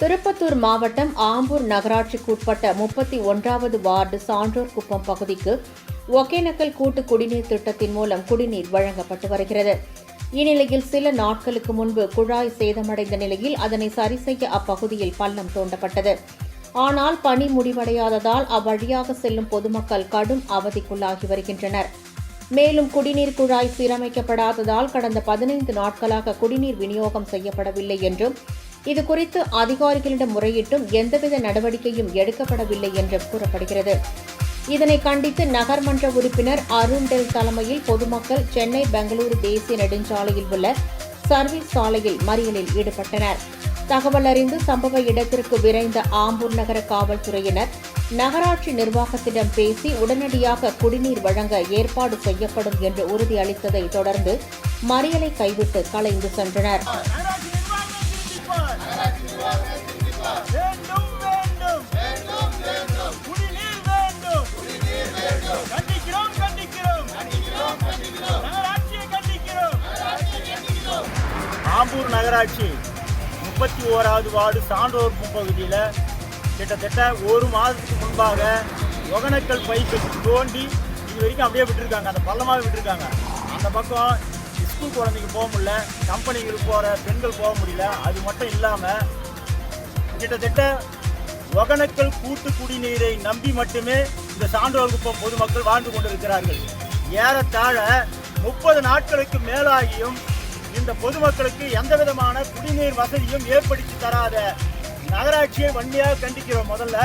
திருப்பத்தூர் மாவட்டம் ஆம்பூர் நகராட்சிக்குட்பட்ட 31வது வார்டு சான்றோர் குப்பம் பகுதிக்கு ஒகேனக்கல் கூட்டு குடிநீர் திட்டத்தின் மூலம் குடிநீர் வழங்கப்பட்டு வருகிறது. இந்நிலையில் சில நாட்களுக்கு முன்பு குழாய் சேதமடைந்த நிலையில் அதனை சரிசெய்ய அப்பகுதியில் பள்ளம் தோண்டப்பட்டது. ஆனால் பணி முடிவடையாததால் அவ்வழியாக செல்லும் பொதுமக்கள் கடும் அவதிக்குள்ளாகி வருகின்றனர். மேலும் குடிநீர் குழாய் சீரமைக்கப்படாததால் கடந்த 15 நாட்களாக குடிநீர் விநியோகம் செய்யப்படவில்லை என்றும், இதுகுறித்து அதிகாரிகளிடம் முறையிட்டும் எந்தவித நடவடிக்கையும் எடுக்கப்படவில்லை என்றும் கூறப்படுகிறது. இதனை கண்டித்து நகர்மன்ற உறுப்பினர் அருண்டெல் தலைமையில் பொதுமக்கள் சென்னை பெங்களூரு தேசிய நெடுஞ்சாலையில் உள்ள சர்வீஸ் சாலையில் மறியலில் ஈடுபட்டனர். தகவல் அறிந்து சம்பவ இடத்திற்கு விரைந்த ஆம்பூர் நகர காவல்துறையினர் நகராட்சி நிர்வாகத்திடம் பேசி உடனடியாக குடிநீர் வழங்க ஏற்பாடு செய்யப்படும் என்று உறுதியளித்ததை தொடர்ந்து மறியலை கைவிட்டு கலைந்து சென்றனர். ஆம்பூர் நகராட்சி 31வது வார்டு சான்றோர் பகுதியில் கிட்டத்தட்ட ஒரு மாதத்துக்கு முன்பாக ஒகேனக்கல் பைப்பு தோண்டி இது வரைக்கும் அப்படியே விட்டுருக்காங்க. அந்த பள்ளமாக விட்டுருக்காங்க. அந்த பக்கம் ஸ்கூல் குழந்தைங்க போக முடியல, கம்பெனிகளுக்கு போகிற பெண்கள் போக முடியல. அது மட்டும் இல்லாமல் கிட்டத்தட்ட ஒகேனக்கல் கூட்டு குடிநீரை நம்பி மட்டுமே இந்த சான்றோர் குப்பம் பொதுமக்கள் வாழ்ந்து கொண்டிருக்கிறார்கள். ஏறத்தாழ 30 நாட்களுக்கு மேலாகியும் இந்த பொதுமக்களுக்கு எந்த விதமான குடிநீர் வசதியும் ஏற்படுத்தி தராத நகராட்சியை வன்மையாக கண்டிக்கிறோம். முதல்ல